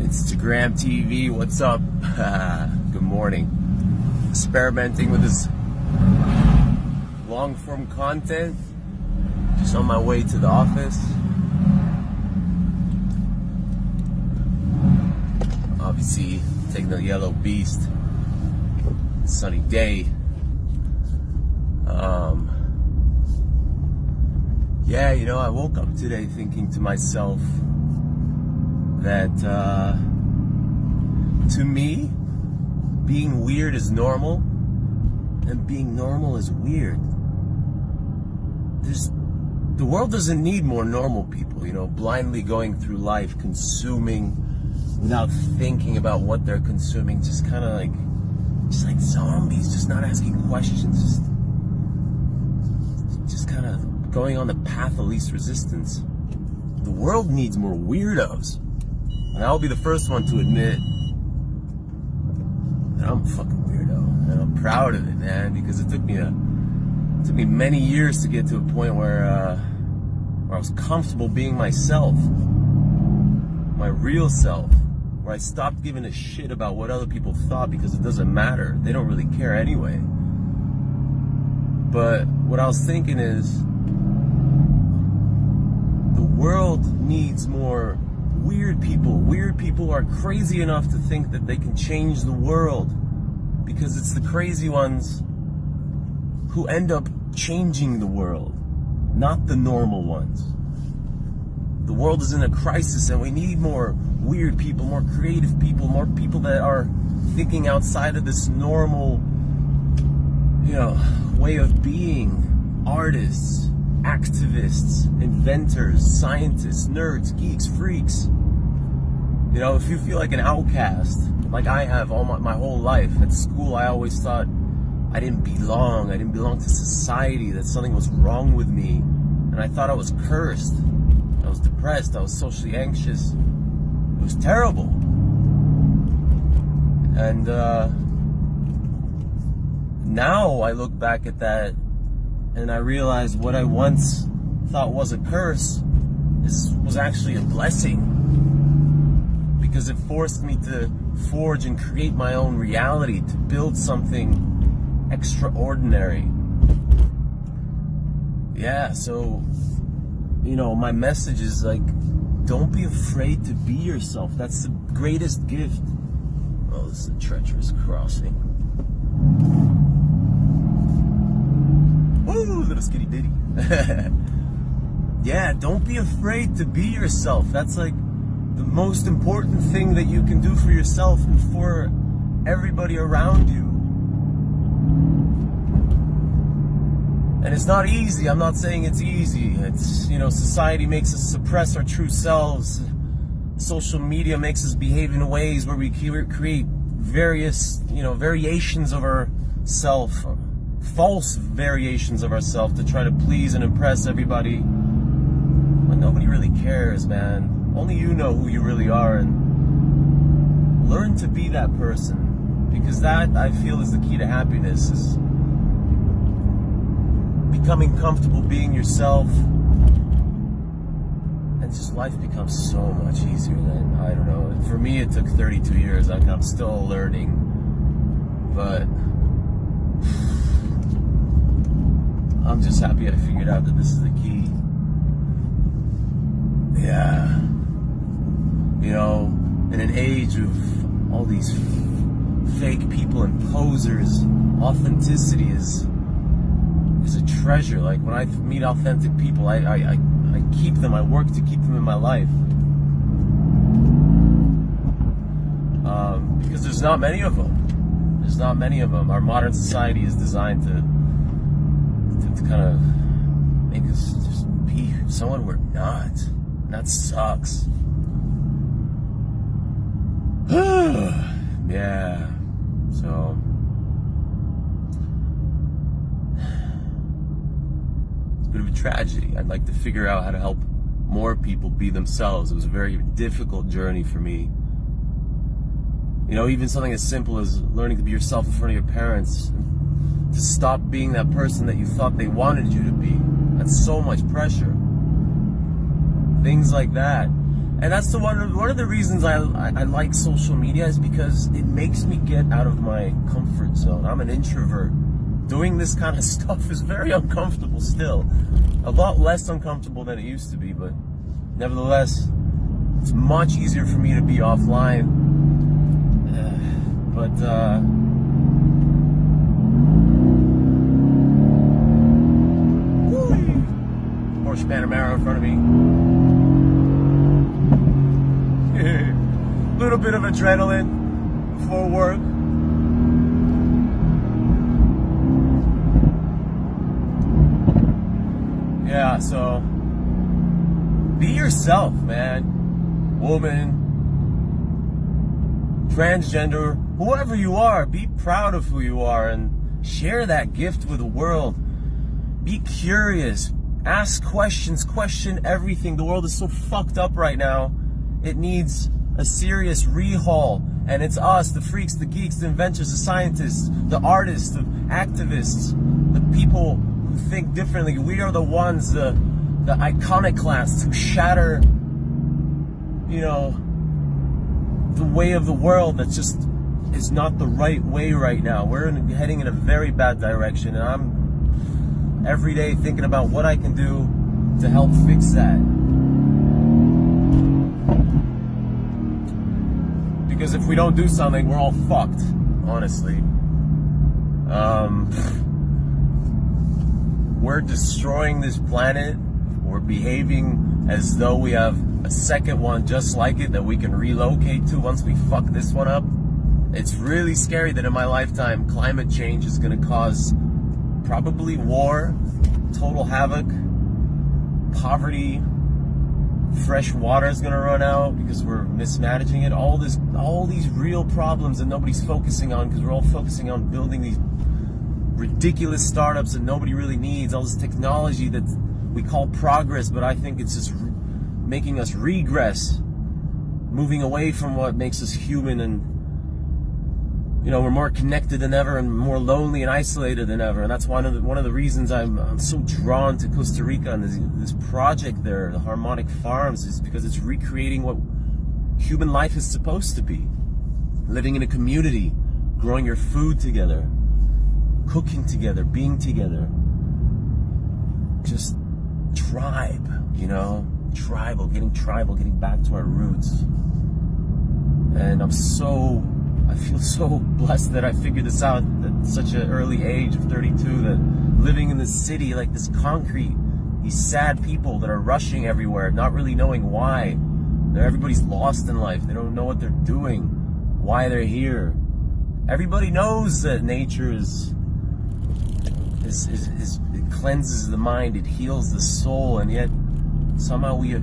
Instagram TV, what's up? Good morning. Experimenting with this long form content. Just on my way to the office. Obviously, taking the yellow beast. Sunny day. Yeah, you know, I woke up today thinking to myself that to me, being weird is normal and being normal is weird. The world doesn't need more normal people, you know, blindly going through life, consuming without thinking about what they're consuming, just kind of like zombies, just not asking questions, just kind of going on the path of least resistance. The world needs more weirdos. And I'll be the first one to admit that I'm a fucking weirdo. And I'm proud of it, man, because it took me many years to get to a point where I was comfortable being myself, my real self, where I stopped giving a shit about what other people thought because it doesn't matter. They don't really care anyway. But what I was thinking is, the world needs more weird people. Weird people are crazy enough to think that they can change the world, because it's the crazy ones who end up changing the world, not the normal ones. The world is in a crisis and we need more weird people, more creative people, more people that are thinking outside of this normal, you know, way of being. Artists, activists, inventors, scientists, nerds, geeks, freaks. You know, if you feel like an outcast, like I have all my whole life, at school I always thought I didn't belong to society, that something was wrong with me, and I thought I was cursed. I was depressed, I was socially anxious. It was terrible. And now I look back at that and I realize what I once thought was a curse was actually a blessing, because it forced me to forge and create my own reality, to build something extraordinary. Yeah, so, you know, my message is like, don't be afraid to be yourself. That's the greatest gift. Oh, this is a treacherous crossing. Woo, little skitty ditty. Yeah, don't be afraid to be yourself. That's like the most important thing that you can do for yourself and for everybody around you. And it's not easy. I'm not saying it's easy. It's, you know, society makes us suppress our true selves. Social media makes us behave in ways where we create various, you know, variations of ourself, false variations of ourselves, to try to please and impress everybody. But nobody really cares, man. Only you know who you really are, and learn to be that person, because that, I feel, is the key to happiness, is becoming comfortable being yourself, and just life becomes so much easier then. I don't know. For me, it took 32 years. I'm still learning, but I'm just happy I figured out that this is the key. Yeah. You know, in an age of all these fake people and posers, authenticity is a treasure. Like, when I meet authentic people, I keep them. I work to keep them in my life, because there's not many of them. There's not many of them. Our modern society is designed to kind of make us just be someone we're not. And that sucks. Yeah. So it's a bit of a tragedy. I'd like to figure out how to help more people be themselves. It was a very difficult journey for me. You know, even something as simple as learning to be yourself in front of your parents, to stop being that person that you thought they wanted you to be. That's so much pressure. Things like that. And that's one of the reasons I like social media, is because it makes me get out of my comfort zone. I'm an introvert. Doing this kind of stuff is very uncomfortable still. A lot less uncomfortable than it used to be, but nevertheless, it's much easier for me to be offline. Porsche Panamera in front of me. Little bit of adrenaline before work. Yeah, so be yourself, man. Woman, transgender, whoever you are, be proud of who you are and share that gift with the world. Be curious, ask questions, question everything. The world is so fucked up right now. It needs a serious rehaul, and it's us, the freaks, the geeks, the inventors, the scientists, the artists, the activists, the people who think differently. We are the ones, the iconoclasts who shatter, you know, the way of the world that just is not the right way right now. We're heading in a very bad direction, and I'm every day thinking about what I can do to help fix that. Because if we don't do something, we're all fucked, honestly. We're destroying this planet. We're behaving as though we have a second one just like it that we can relocate to once we fuck this one up. It's really scary that in my lifetime, climate change is going to cause probably war, total havoc, poverty, fresh water is going to run out because we're mismanaging it. All these real problems that nobody's focusing on, because we're all focusing on building these ridiculous startups that nobody really needs. All this technology that we call progress, but I think it's just making us regress, moving away from what makes us human. And you know, we're more connected than ever and more lonely and isolated than ever. And that's one of the reasons I'm so drawn to Costa Rica and this project there, the Harmonic Farms, is because it's recreating what human life is supposed to be. Living in a community, growing your food together, cooking together, being together. Just tribe, you know? Getting back to our roots. And I feel so blessed that I figured this out at such an early age of 32, that living in this city, like this concrete, these sad people that are rushing everywhere, not really knowing why. Everybody's lost in life. They don't know what they're doing, why they're here. Everybody knows that nature it cleanses the mind, it heals the soul, and yet somehow we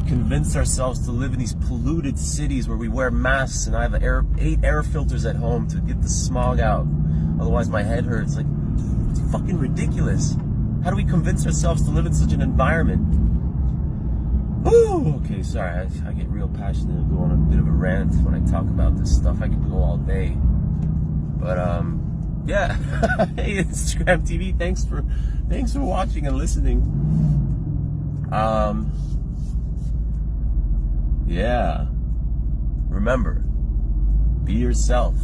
convince ourselves to live in these polluted cities where we wear masks, and I have 8 air filters at home to get the smog out. Otherwise my head hurts. Like, it's fucking ridiculous. How do we convince ourselves to live in such an environment? Ooh, okay, sorry. I get real passionate and go on a bit of a rant when I talk about this stuff. I could go all day. But yeah. Hey, Instagram TV, thanks for watching and listening. Yeah. Remember, be yourself.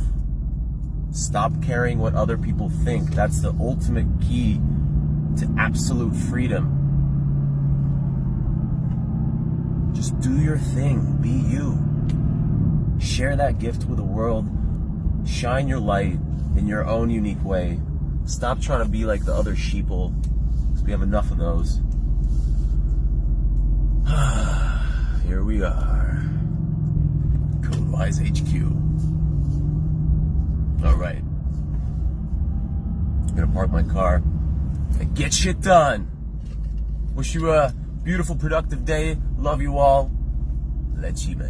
Stop caring what other people think. That's the ultimate key to absolute freedom. Just do your thing. Be you. Share that gift with the world. Shine your light in your own unique way. Stop trying to be like the other sheeple, because we have enough of those. Here we are. Codewise HQ. Alright. I'm gonna park my car and get shit done. Wish you a beautiful, productive day. Love you all. Let's see, man.